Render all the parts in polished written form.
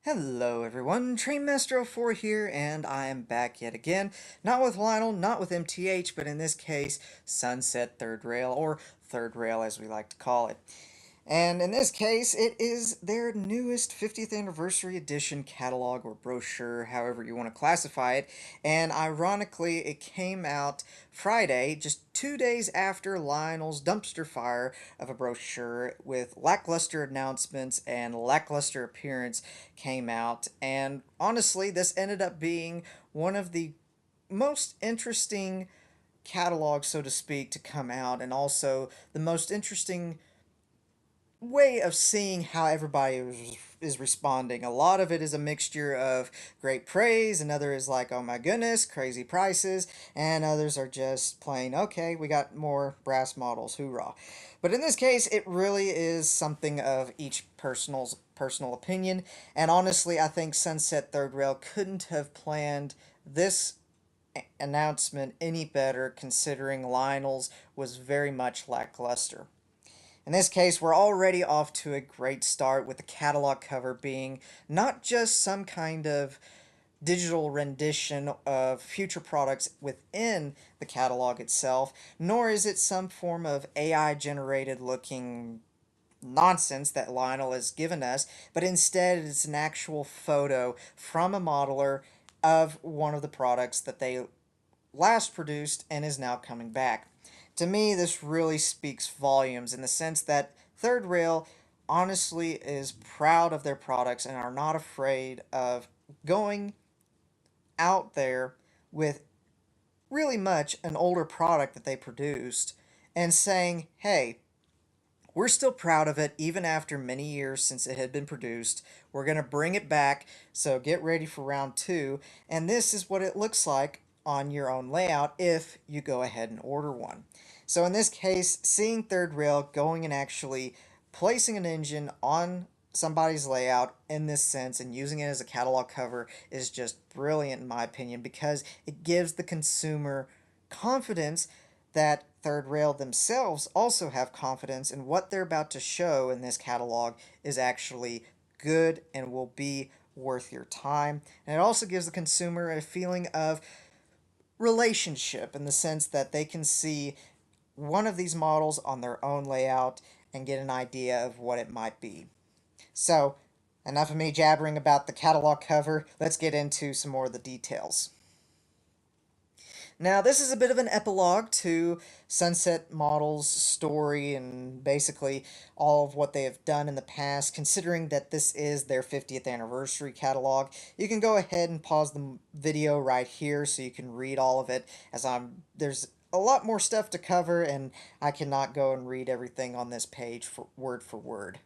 Hello everyone, Trainmaster04 here, and I am back yet again, not with Lionel, not with MTH, but in this case, Sunset Third Rail, or Third Rail as we like to call it. And in this case, it is their newest 50th anniversary edition catalog or brochure, however you want to classify it. And ironically, it came out Friday, just 2 days after Lionel's dumpster fire of a brochure with lackluster announcements and lackluster appearance came out. And honestly, this ended up being one of the most interesting catalogs, so to speak, to come out, and also the most interesting way of seeing how everybody is responding. A lot of it is a mixture of great praise, another is like, oh my goodness, crazy prices, and others are just plain, okay, we got more brass models, hoorah. But in this case, it really is something of each personal opinion, and honestly, I think Sunset Third Rail couldn't have planned this announcement any better, considering Lionel's was very much lackluster. In this case, we're already off to a great start with the catalog cover being not just some kind of digital rendition of future products within the catalog itself, nor is it some form of AI generated looking nonsense that Lionel has given us, but instead it's an actual photo from a modeler of one of the products that they last produced and is now coming back. To me, this really speaks volumes in the sense that Third Rail honestly is proud of their products and are not afraid of going out there with really much an older product that they produced and saying, hey, we're still proud of it even after many years since it had been produced. We're going to bring it back, so get ready for round two. And this is what it looks like on your own layout if you go ahead and order one. So in this case, seeing Third Rail going and actually placing an engine on somebody's layout in this sense and using it as a catalog cover is just brilliant in my opinion, because it gives the consumer confidence that Third Rail themselves also have confidence in what they're about to show in this catalog is actually good and will be worth your time. And it also gives the consumer a feeling of relationship in the sense that they can see one of these models on their own layout and get an idea of what it might be. So, enough of me jabbering about the catalog cover. Let's get into some more of the details. Now, this is a bit of an epilogue to Sunset Model's story and basically all of what they have done in the past, considering that this is their 50th anniversary catalog. You can go ahead and pause the video right here so you can read all of it, as there's a lot more stuff to cover and I cannot go and read everything on this page for word.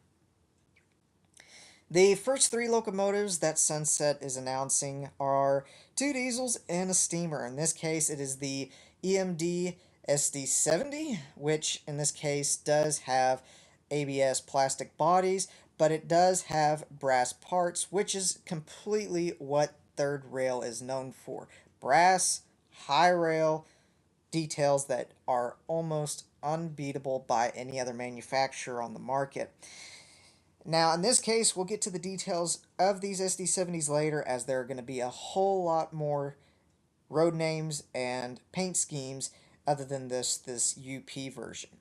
The first three locomotives that Sunset is announcing are two diesels and a steamer. In this case, it is the EMD SD70, which in this case does have ABS plastic bodies, but it does have brass parts, which is completely what Third Rail is known for. Brass, high rail, details that are almost unbeatable by any other manufacturer on the market. Now, in this case, we'll get to the details of these SD70s later, as there are going to be a whole lot more road names and paint schemes other than this UP version.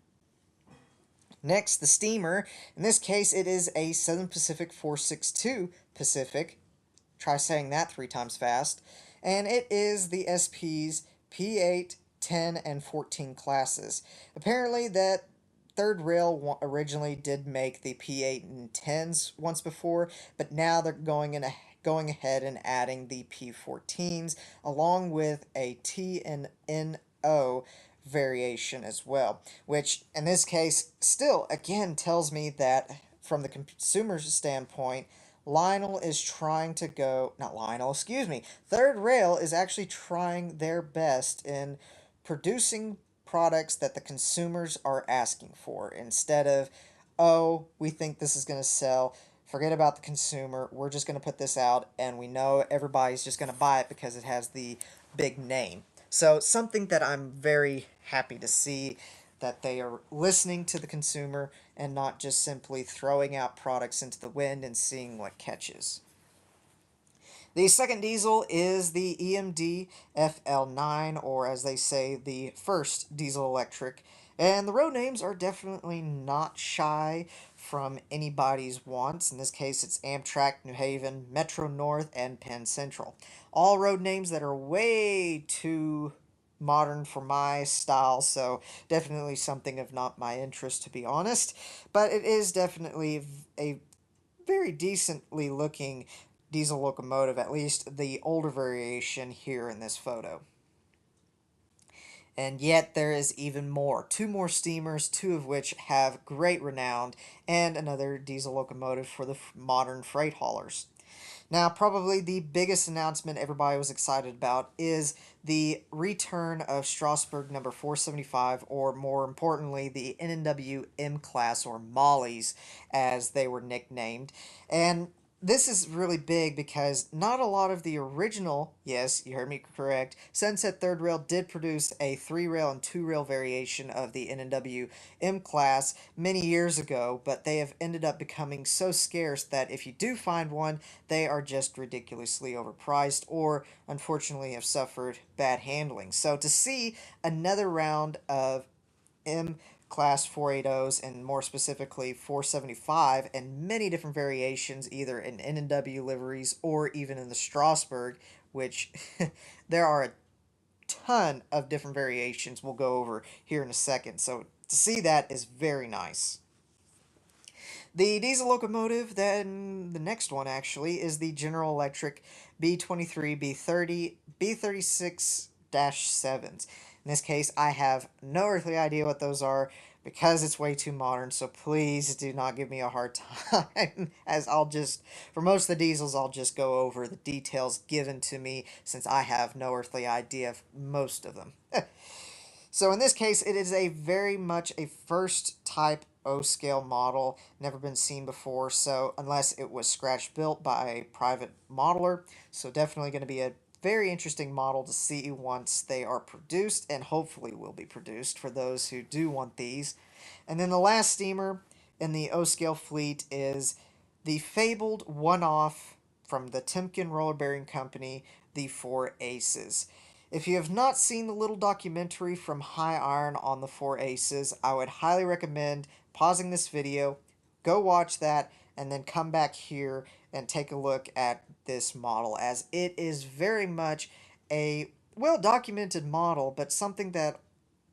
Next, the steamer. In this case, it is a Southern Pacific 462 Pacific. Try saying that 3 times fast. And it is the SP's P8, 10, and 14 classes. Apparently, that Third Rail originally did make the P8 and 10s once before, but now they're going ahead and adding the P14s along with a T and NO variation as well, which in this case still again tells me that from the consumer's standpoint, Lionel is trying to go, not Lionel, excuse me, Third Rail is actually trying their best in producing products that the consumers are asking for instead of, oh, we think this is going to sell. Forget about the consumer. We're just going to put this out, and we know everybody's just going to buy it because it has the big name. So, something that I'm very happy to see, that they are listening to the consumer and not just simply throwing out products into the wind and seeing what catches. The second diesel is the EMD FL9, or as they say, the first diesel electric. And the road names are definitely not shy from anybody's wants. In this case, it's Amtrak, New Haven, Metro North, and Penn Central. All road names that are way too modern for my style, so definitely something of not my interest, to be honest. But it is definitely a very decently looking diesel locomotive, at least the older variation here in this photo. And yet there is even more. Two more steamers, two of which have great renown, and another diesel locomotive for the modern freight haulers. Now, probably the biggest announcement everybody was excited about is the return of Strasbourg number 475, or more importantly, the N&W M class, or Mollies, as they were nicknamed. And this is really big because not a lot of the original, yes, you heard me correct, Sunset Third Rail did produce a 3-rail and 2-rail variation of the N&W M class many years ago, but they have ended up becoming so scarce that if you do find one, they are just ridiculously overpriced or unfortunately have suffered bad handling. So to see another round of M class 480s and more specifically 475 and many different variations either in N&W liveries or even in the Strasbourg, which there are a ton of different variations we'll go over here in a second. So to see that is very nice. The diesel locomotive, then the next one actually, is the General Electric B23, B30, B36 7s. In this case, I have no earthly idea what those are because it's way too modern, so please do not give me a hard time, as I'll just, for most of the diesels, I'll just go over the details given to me since I have no earthly idea of most of them. So in this case, it is a very much a first type O-scale model, never been seen before, so unless it was scratch built by a private modeler, so definitely going to be a very interesting model to see once they are produced, and hopefully will be produced for those who do want these. And then the last steamer in the O-scale fleet is the fabled one-off from the Timken Roller Bearing Company, the Four Aces. If you have not seen the little documentary from High Iron on the Four Aces, I would highly recommend pausing this video, go watch that, and then come back here and take a look at this model, as it is very much a well-documented model, but something that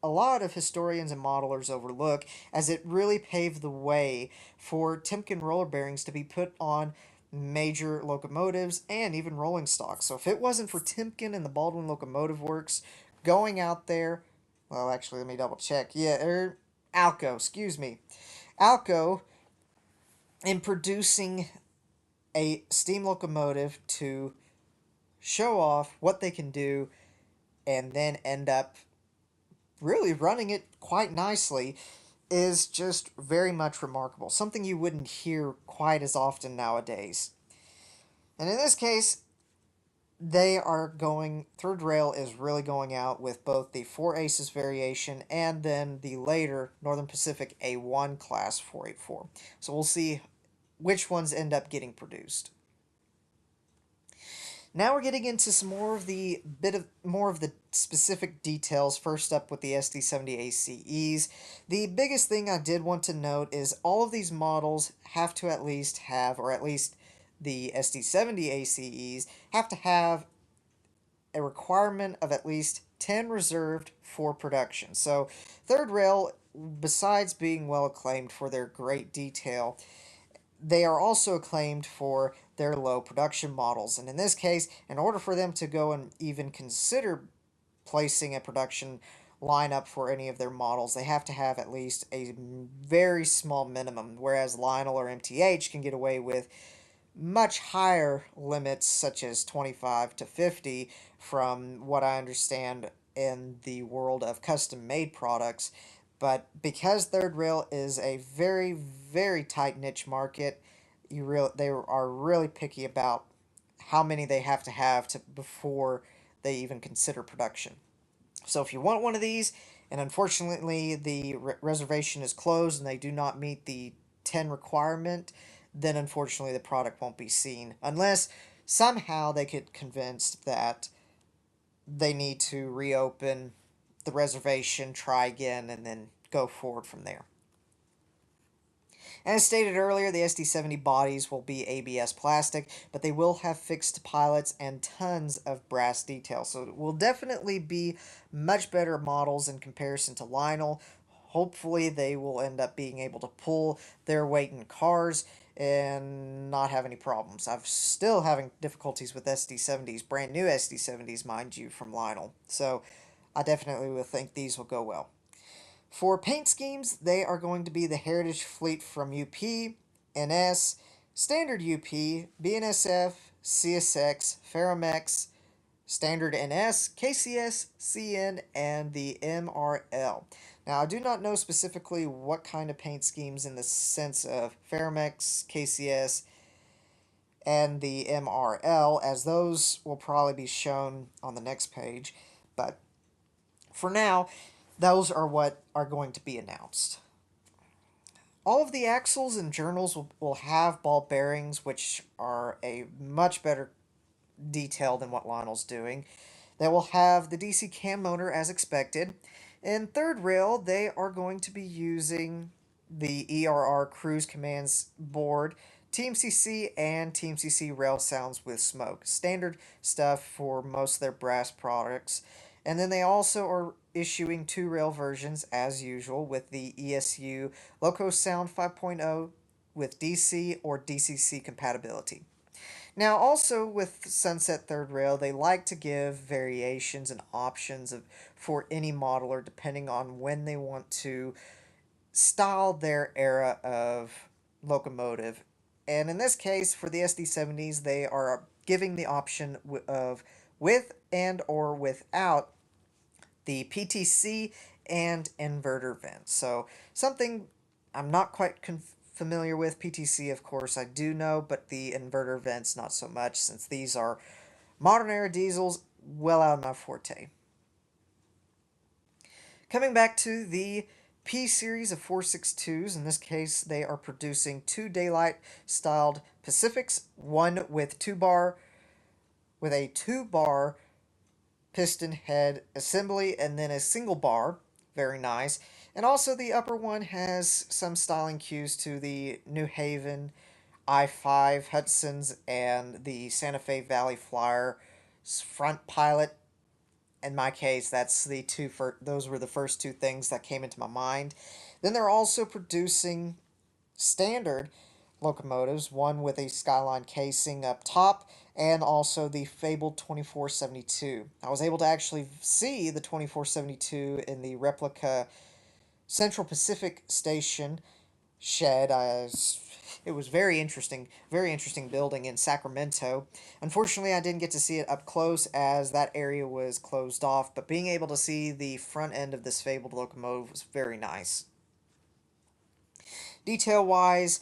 a lot of historians and modelers overlook, as it really paved the way for Timken roller bearings to be put on major locomotives and even rolling stock. So if it wasn't for Timken and the Baldwin Locomotive Works going out there, well, actually, let me double check. Yeah, Alco, excuse me. Alco, in producing a steam locomotive to show off what they can do and then end up really running it quite nicely, is just very much remarkable. Something you wouldn't hear quite as often nowadays. And in this case, they are going, Third Rail is really going out with both the Four Aces variation and then the later Northern Pacific A1 class 484. So we'll see which ones end up getting produced. Now we're getting into some more of the specific details. First up with the SD70 ACEs. The biggest thing I did want to note is all of these models have to at least have, or at least the SD70 ACEs have to have a requirement of at least 10 reserved for production. So Third Rail, besides being well acclaimed for their great detail, they are also acclaimed for their low production models. And in this case, in order for them to go and even consider placing a production lineup for any of their models, they have to have at least a very small minimum, whereas Lionel or MTH can get away with much higher limits, such as 25 to 50, from what I understand in the world of custom made products. But because Third Rail is a very, very tight niche market, they are really picky about how many they have to before they even consider production. So if you want one of these, and unfortunately the reservation is closed and they do not meet the 10 requirement, then unfortunately the product won't be seen. Unless somehow they get convinced that they need to reopen the reservation, try again, and then go forward from there. And as stated earlier, the SD70 bodies will be ABS plastic, but they will have fixed pilots and tons of brass details. So it will definitely be much better models in comparison to Lionel. Hopefully they will end up being able to pull their weight in cars and not have any problems. I'm still having difficulties with SD70s, brand new SD70s, mind you, from Lionel. So I definitely will think these will go well. For paint schemes, they are going to be the Heritage Fleet from UP, NS, Standard UP, BNSF, CSX, Ferromex, Standard NS, KCS, CN, and the MRL. Now, I do not know specifically what kind of paint schemes in the sense of Ferromex, KCS, and the MRL, as those will probably be shown on the next page. But for now, those are what are going to be announced. All of the axles and journals will have ball bearings, which are a much better detail than what Lionel's doing. They will have the DC cam motor as expected. In third rail, they are going to be using the ERR Cruise Commands board, TMCC, and TMCC rail sounds with smoke. Standard stuff for most of their brass products. And then they also are issuing two rail versions as usual with the ESU Loco Sound 5.0 with DC or DCC compatibility. Now, also with Sunset Third Rail, they like to give variations and options for any modeler depending on when they want to style their era of locomotive. And in this case, for the SD70s, they are giving the option of with and or without the PTC and inverter vents. So something I'm not quite familiar with. PTC, of course, I do know, but the inverter vents not so much, since these are modern era diesels, well out of my forte. Coming back to the P series of 462s, in this case they are producing two daylight styled Pacifics, one with a two bar piston head assembly and then a single bar, very nice. And also the upper one has some styling cues to the New Haven I-5 Hudson's and the Santa Fe Valley Flyer front pilot. In my case, those were the first two things that came into my mind. Then they're also producing standard locomotives, one with a Skyline casing up top, and also the fabled 2472. I was able to actually see the 2472 in the replica Central Pacific Station shed. It was very interesting building in Sacramento. Unfortunately, I didn't get to see it up close as that area was closed off, but being able to see the front end of this fabled locomotive was very nice. Detail-wise,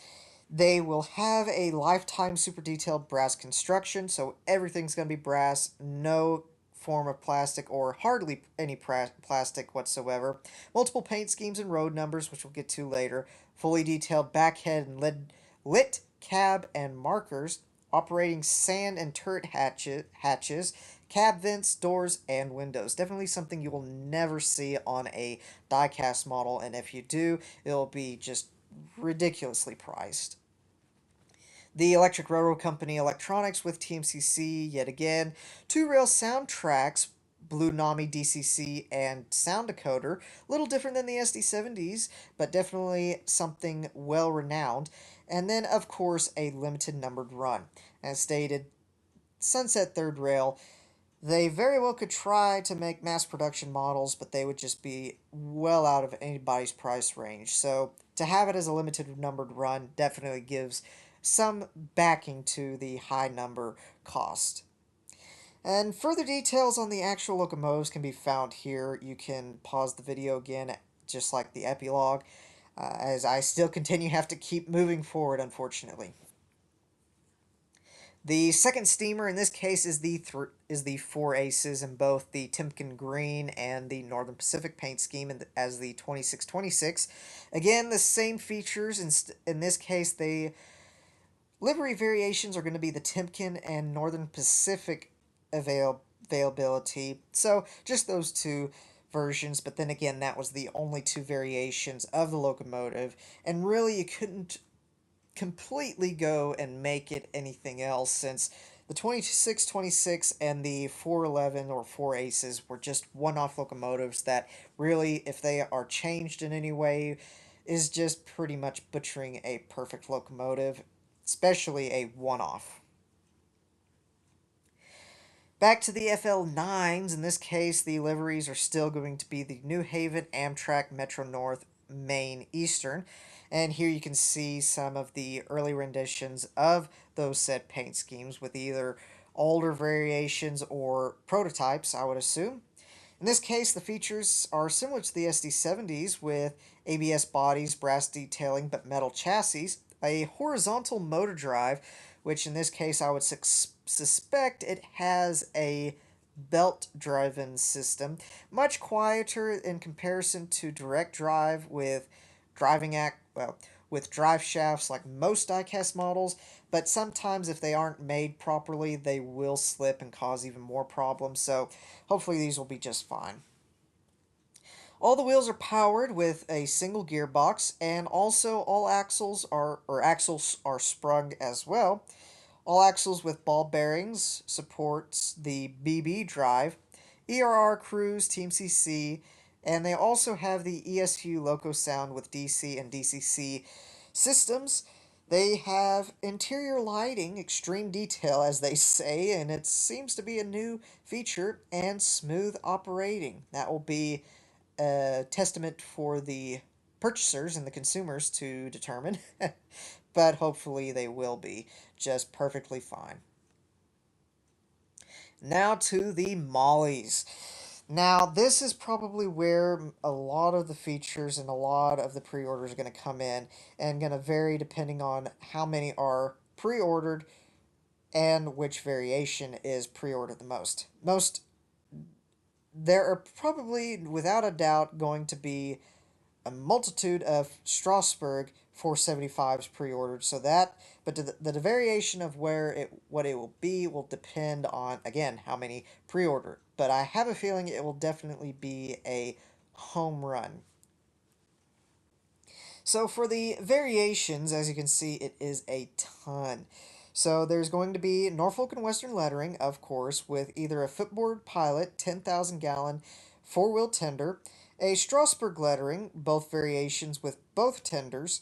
they will have a lifetime super detailed brass construction, so everything's going to be brass, no form of plastic or hardly any plastic whatsoever. Multiple paint schemes and road numbers, which we'll get to later. Fully detailed backhead and lit cab and markers. Operating sand and turret hatches, cab vents, doors, and windows. Definitely something you will never see on a diecast model, and if you do, it'll be just ridiculously priced. The Electric Railroad Company electronics with TMCC yet again. Two rail soundtracks, Blue Nami DCC and Sound Decoder. A little different than the SD70s, but definitely something well renowned. And then, of course, a limited numbered run. As stated, Sunset Third Rail, they very well could try to make mass production models, but they would just be well out of anybody's price range. So to have it as a limited numbered run definitely gives some backing to the high number cost. And further details on the actual locomotives can be found here. You can pause the video again, just like the epilogue, as I still continue to have to keep moving forward, unfortunately. The second steamer in this case is the Four Aces in both the Timken Green and the Northern Pacific paint scheme as the 2626. Again, the same features. In this case, they Livery variations are going to be the Timken and Northern Pacific availability. So just those two versions, but then again, that was the only two variations of the locomotive, and really you couldn't completely go and make it anything else since the 2626 and the 411 or 4 Aces were just one-off locomotives that really, if they are changed in any way, is just pretty much butchering a perfect locomotive, especially a one-off. Back to the FL9s, in this case, the liveries are still going to be the New Haven, Amtrak, Metro North, Maine, Eastern. And here you can see some of the early renditions of those said paint schemes with either older variations or prototypes, I would assume. In this case, the features are similar to the SD70s with ABS bodies, brass detailing, but metal chassis, a horizontal motor drive, which in this case I would suspect it has a belt-driven system, much quieter in comparison to direct drive with with drive shafts like most diecast models, but sometimes if they aren't made properly, they will slip and cause even more problems, so hopefully these will be just fine. All the wheels are powered with a single gearbox, and also all axles are sprung as well. All axles with ball bearings supports the BB drive, ERR Cruise Team CC, and they also have the ESU Loco Sound with DC and DCC systems. They have interior lighting, extreme detail as they say, and it seems to be a new feature, and smooth operating. That will be a testament for the purchasers and the consumers to determine, but hopefully they will be just perfectly fine. Now to the mollies. Now, this is probably where a lot of the features and a lot of the pre-orders are going to come in, and going to vary depending on how many are pre-ordered and which variation is pre-ordered the most. There are probably, without a doubt, going to be a multitude of Strasbourg 475s pre-ordered. So that, but the variation of what it will be will depend on again how many pre-ordered. But I have a feeling it will definitely be a home run. So for the variations, as you can see, it is a ton. So there's going to be Norfolk and Western lettering, of course, with either a footboard pilot, 10,000 gallon, four-wheel tender, a Strasbourg lettering, both variations with both tenders,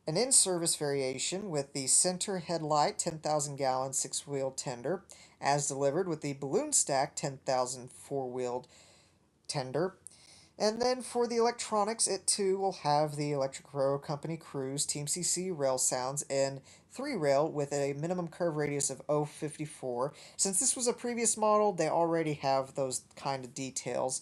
an in-service variation with the center headlight, 10,000 gallon, six-wheel tender, as delivered with the balloon stack, 10,000 four-wheeled tender, and then for the electronics, it too will have the Electric Railroad Company Cruise Team CC rail sounds and 3-rail with a minimum curve radius of 0.54. Since this was a previous model, they already have those kind of details.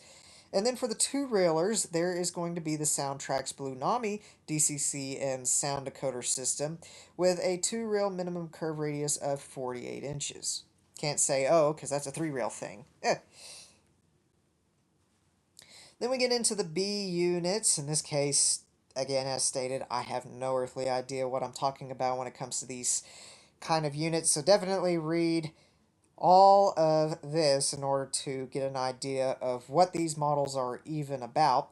And then for the 2-railers, there is going to be the Soundtrax Blue Nami DCC and sound decoder system with a 2-rail minimum curve radius of 48 inches. Can't say, oh, because that's a 3-rail thing. Then we get into the B units. In this case, again, as stated, I have no earthly idea what I'm talking about when it comes to these kind of units, so definitely read all of this in order to get an idea of what these models are even about.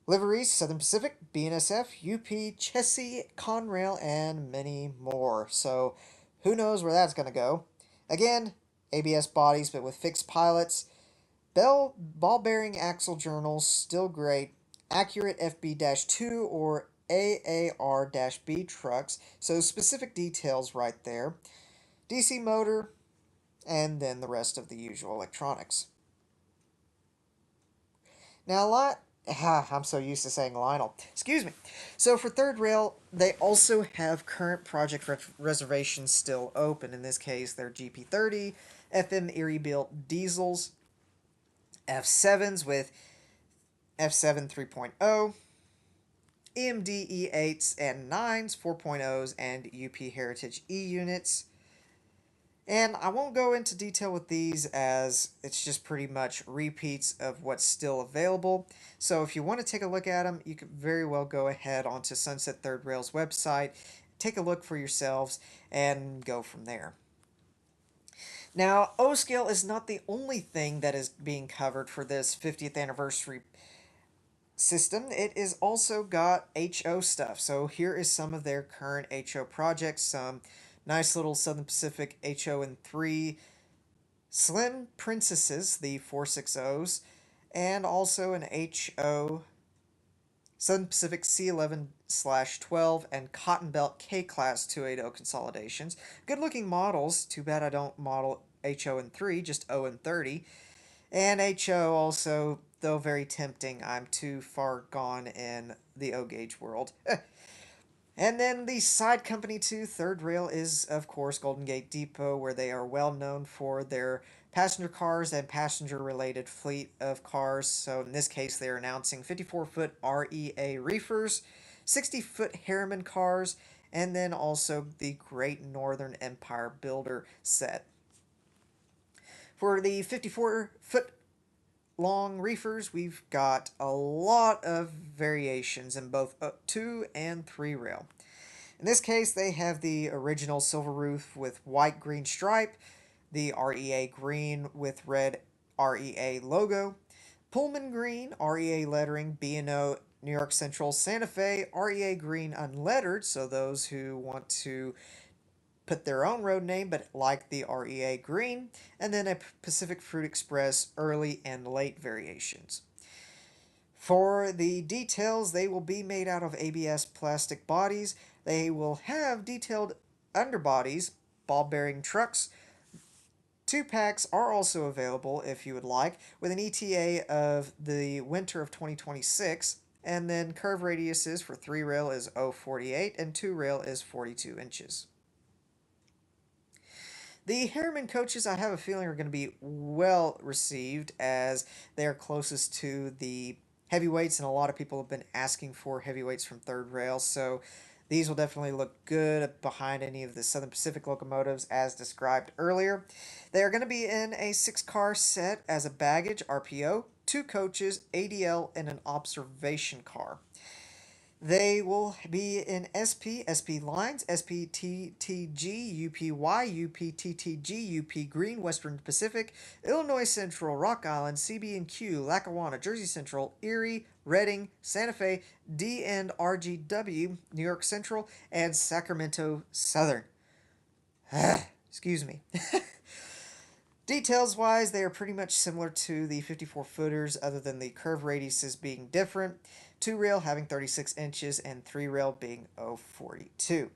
Liveries, Southern Pacific, BNSF, UP, Chessie, Conrail, and many more. So who knows where that's going to go. Again, ABS bodies, but with fixed pilots. Ball bearing axle journals, still great. Accurate FB-2 or AAR-B trucks, so specific details right there. DC motor, and then the rest of the usual electronics. Now, I'm so used to saying Lionel. Excuse me. So for third rail, they also have current project reservations still open. In this case, they're GP30, FM Erie built diesels, F7s with F7 3.0, EMD E8s and 9s 4.0s, and UP Heritage E units. And I won't go into detail with these as it's just pretty much repeats of what's still available. So if you want to take a look at them, you could very well go ahead onto Sunset Third Rail's website take a look for yourselves and go from there. Now, O-Scale is not the only thing that is being covered for this 50th anniversary system. It is also got HO stuff. So here is some of their current HO projects, some nice little Southern Pacific HO and 3 Slim Princesses, the 460s, and also an HO Southern Pacific C11/12 and Cotton Belt K-Class 280 consolidations. Good looking models. Too bad I don't model HO and 3, just O and 30. And HO also, though very tempting, I'm too far gone in the O gauge world. And then the side company to Third Rail is, of course, Golden Gate Depot, where they are well known for their passenger cars and passenger-related fleet of cars. So in this case, they're announcing 54-foot REA reefers, 60-foot Harriman cars, and then also the Great Northern Empire Builder set. For the 54-foot long reefers, we've got a lot of variations in both 2 and 3 rail. In this case, they have the original silver roof with white green stripe, the REA green with red REA logo, Pullman green, REA lettering, B&O New York Central Santa Fe, REA green unlettered, so those who want to put their own road name but like the REA green, and then a Pacific Fruit Express early and late variations. For the details, they will be made out of ABS plastic bodies. They will have detailed underbodies, ball bearing trucks. 2-packs are also available if you would like, with an ETA of the winter of 2026. And then curve radiuses for 3 rail is 0.48 and 2 rail is 42 inches. The Harriman coaches, I have a feeling, are going to be well received as they are closest to the heavyweights, and a lot of people have been asking for heavyweights from Third Rail, so these will definitely look good behind any of the Southern Pacific locomotives as described earlier. They are going to be in a 6-car set as a baggage RPO, 2 coaches, ADL, and an observation car. They will be in SP, SP Lines, SPTTG, UPY, UPTTG, UP Green, Western Pacific, Illinois Central, Rock Island, CB&Q, Lackawanna, Jersey Central, Erie, Reading, Santa Fe, D and RGW, New York Central, and Sacramento Southern. Excuse me. Details wise, they are pretty much similar to the 54 footers, other than the curve radiuses being different. 2 rail having 36 inches and 3 rail being 0.42.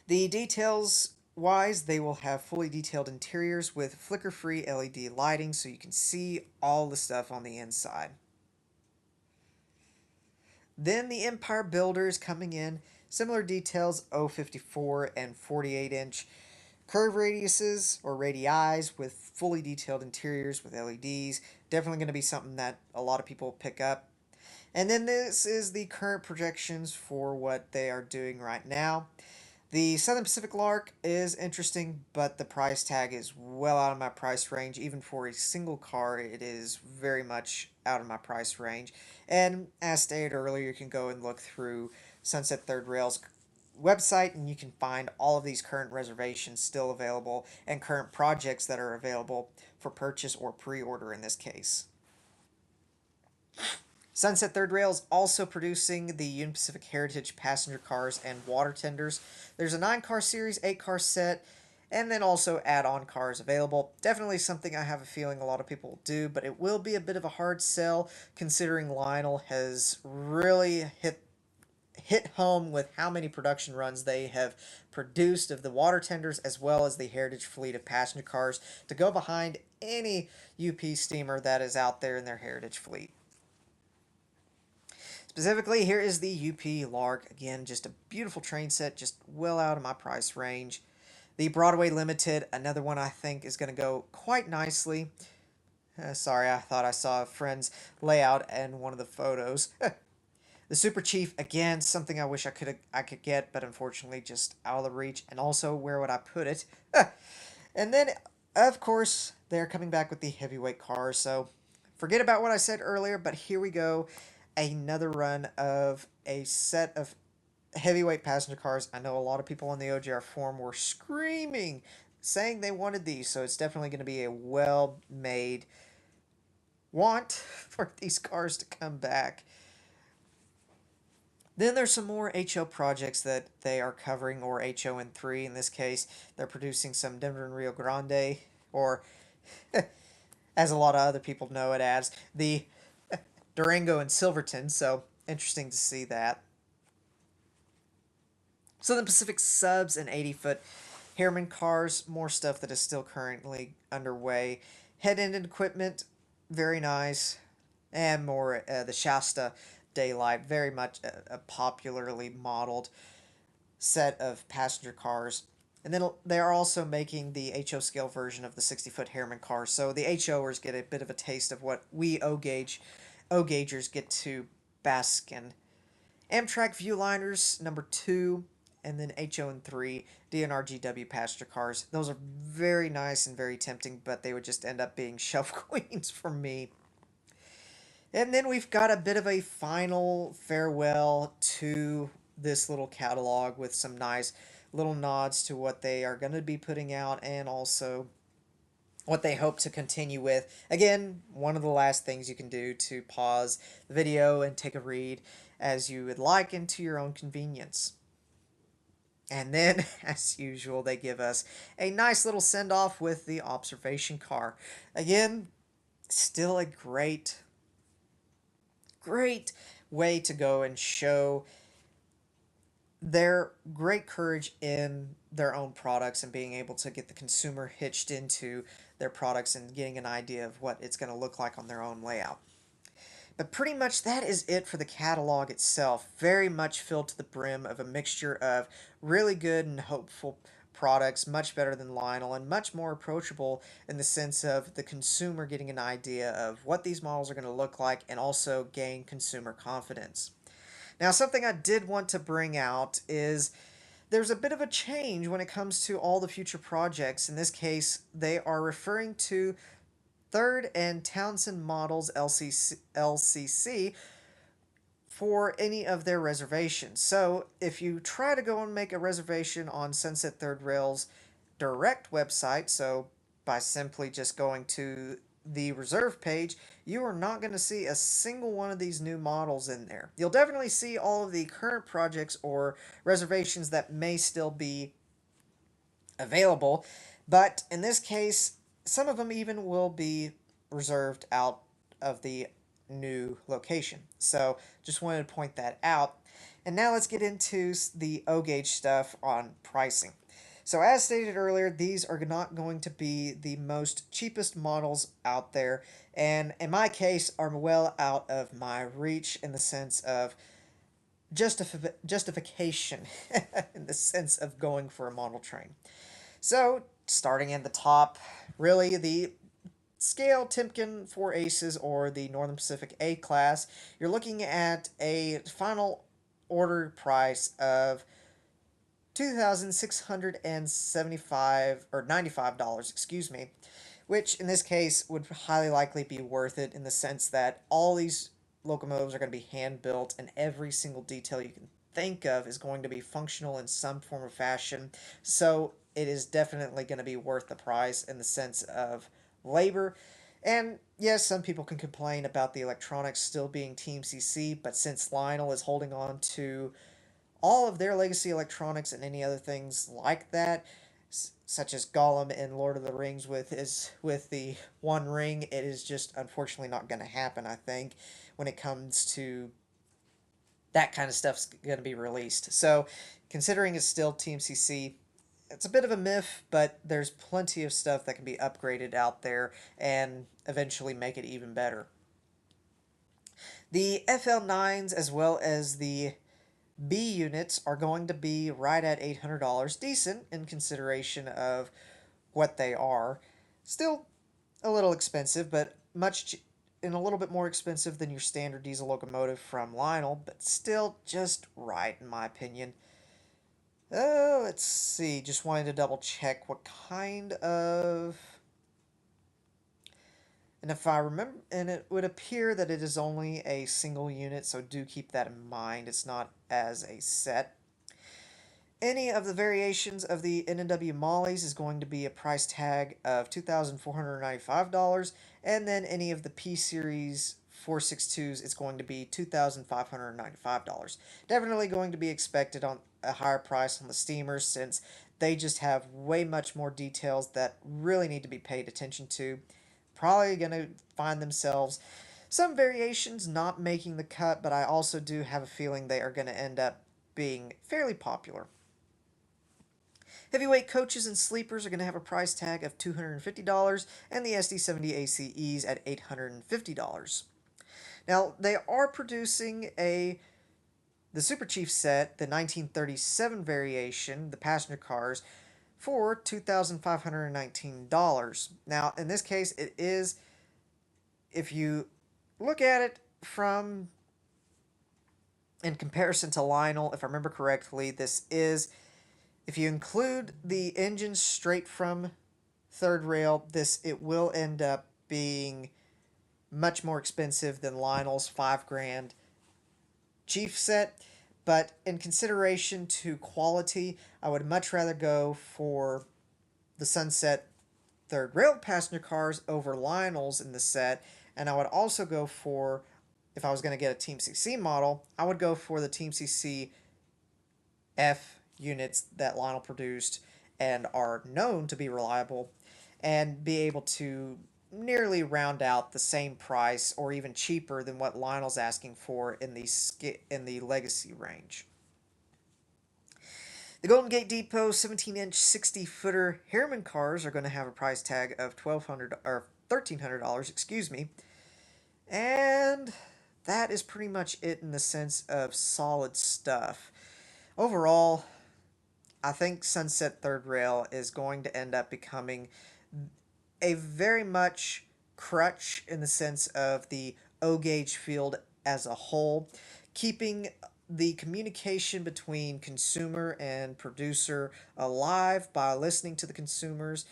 The details wise, they will have fully detailed interiors with flicker free LED lighting so you can see all the stuff on the inside. Then the Empire Builders coming in, similar details, 0.54 and 48 inch curve radiuses or radii with fully detailed interiors with LEDs. Definitely going to be something that a lot of people pick up. And then this is the current projections for what they are doing right now. The Southern Pacific Lark is interesting, but the price tag is well out of my price range. Even for a single car, it is very much out of my price range. And as stated earlier, you can go and look through Sunset Third Rail's website and you can find all of these current reservations still available and current projects that are available for purchase or pre-order in this case. Sunset Third Rail is also producing the Union Pacific Heritage passenger cars and water tenders. There's a 9-car series, 8-car set, and then also add-on cars available. Definitely something I have a feeling a lot of people will do, but it will be a bit of a hard sell considering Lionel has really hit home with how many production runs they have produced of the water tenders as well as the heritage fleet of passenger cars to go behind any UP steamer that is out there in their heritage fleet. Specifically, here is the UP Lark. Again, just a beautiful train set, just well out of my price range. The Broadway Limited, another one I think is going to go quite nicely. Sorry, I thought I saw a friend's layout in one of the photos. The Super Chief, again, something I wish I could get, but unfortunately just out of the reach. And also, where would I put it? And then, of course, they're coming back with the heavyweight cars. So forget about what I said earlier, but here we go. Another run of a set of heavyweight passenger cars. I know a lot of people on the OGR forum were screaming, saying they wanted these, so it's definitely going to be a well-made want for these cars to come back. Then there's some more HO projects that they are covering, or HON3 in this case. They're producing some Denver and Rio Grande, or as a lot of other people know it as, the Durango and Silverton, so interesting to see that. Southern Pacific subs and 80-foot Harriman cars, more stuff that is still currently underway. Head-ended equipment, very nice. And more the Shasta Daylight, very much a popularly modeled set of passenger cars. And then they are also making the HO scale version of the 60-foot Harriman car, so the HOers get a bit of a taste of what we O-gaugers get to bask in. Amtrak Viewliners, number 2, and then HO and 3, DNRGW passenger cars. Those are very nice and very tempting, but they would just end up being shelf queens for me. And then we've got a bit of a final farewell to this little catalog with some nice little nods to what they are going to be putting out and also what they hope to continue with. Again, one of the last things you can do to pause the video and take a read as you would like and to your own convenience. And then, as usual, they give us a nice little send-off with the observation car. Again, still a great way to go and show their great courage in their own products and being able to get the consumer hitched into their products and getting an idea of what it's going to look like on their own layout. But pretty much that is it for the catalog itself. Very much filled to the brim of a mixture of really good and hopeful products, much better than Lionel, and much more approachable in the sense of the consumer getting an idea of what these models are going to look like and also gain consumer confidence. Now, something I did want to bring out is there's a bit of a change when it comes to all the future projects. In this case, they are referring to Third and Townsend Models LCC for any of their reservations. So if you try to go and make a reservation on Sunset Third Rail's direct website, so by simply just going to the reserve page, you are not going to see a single one of these new models in there. You'll definitely see all of the current projects or reservations that may still be available, but in this case, some of them even will be reserved out of the new location. So just wanted to point that out. And now let's get into the O-gauge stuff on pricing. So as stated earlier, these are not going to be the most cheapest models out there, and in my case are well out of my reach in the sense of justification in the sense of going for a model train. So starting at the top, really the scale Timken 4 Aces or the Northern Pacific A class, you're looking at a final order price of $2,675 or $95, excuse me, which in this case would highly likely be worth it in the sense that all these locomotives are going to be hand built and every single detail you can think of is going to be functional in some form or fashion. So it is definitely going to be worth the price in the sense of labor. And yes, some people can complain about the electronics still being Team CC, but since Lionel is holding on to all of their legacy electronics and any other things like that, such as Gollum in Lord of the Rings with the One Ring, it is just unfortunately not going to happen. I think when it comes to that kind of stuff's going to be released. So, considering it's still Team CC, it's a bit of a myth, but there's plenty of stuff that can be upgraded out there and eventually make it even better. The FL9s as well as the B units are going to be right at $800, decent in consideration of what they are. Still a little expensive, but and a little bit more expensive than your standard diesel locomotive from Lionel, but still just right in my opinion. Let's see, just wanted to double check what kind of... And if I remember, and it would appear that it is only a single unit, so do keep that in mind. It's not as a set. Any of the variations of the N&W Mollies is going to be a price tag of $2,495, and then any of the P Series 462s is going to be $2,595. Definitely going to be expected on a higher price on the steamers since they just have way much more details that really need to be paid attention to. Probably going to find themselves some variations not making the cut, but I also do have a feeling they are going to end up being fairly popular. Heavyweight coaches and sleepers are going to have a price tag of $250, and the SD70 ACEs at $850. Now, they are producing the Super Chief set, the 1937 variation, the passenger cars, for $2,519. Now, in this case, it is, if you look at it from, in comparison to Lionel, if I remember correctly, this is, if you include the engine straight from third rail, it will end up being much more expensive than Lionel's $5,000 Chief set. But in consideration to quality, I would much rather go for the Sunset third rail passenger cars over Lionel's in the set. And I would also go for, if I was going to get a Team CC model, I would go for the Team CC F units that Lionel produced and are known to be reliable, and be able to nearly round out the same price or even cheaper than what Lionel's asking for in the Legacy range. The Golden Gate Depot 17-inch 60-footer Harriman cars are going to have a price tag of $1,300, excuse me. And that is pretty much it in the sense of solid stuff. Overall, I think Sunset Third Rail is going to end up becoming a very much crutch in the sense of the O-gauge field as a whole, keeping the communication between consumer and producer alive by listening to the consumers,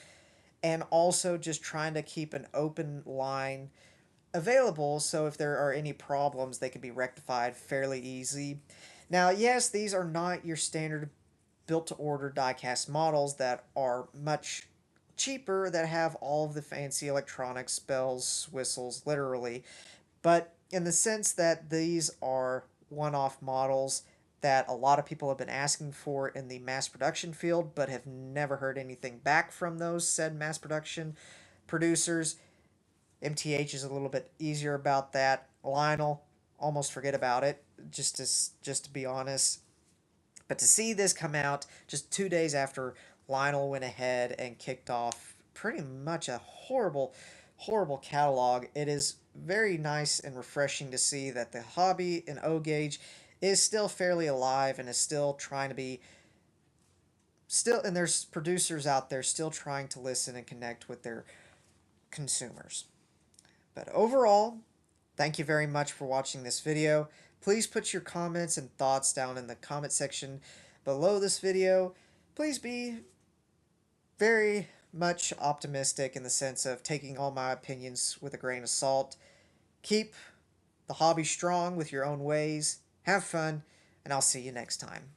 and also just trying to keep an open line available so if there are any problems they can be rectified fairly easy. Now, yes, these are not your standard built-to-order die-cast models that are much cheaper, that have all of the fancy electronics, bells, whistles, literally, but in the sense that these are one-off models that a lot of people have been asking for in the mass production field but have never heard anything back from those said mass production producers. MTH is a little bit easier about that. Lionel, almost forget about it, just to be honest. But to see this come out just 2 days after Lionel went ahead and kicked off pretty much a horrible, horrible catalog, it is very nice and refreshing to see that the hobby in O-Gauge is still fairly alive and is still trying to be and there's producers out there still trying to listen and connect with their consumers. But overall, thank you very much for watching this video. Please put your comments and thoughts down in the comment section below this video. Please be very much optimistic in the sense of taking all my opinions with a grain of salt. Keep the hobby strong with your own ways. Have fun, and I'll see you next time.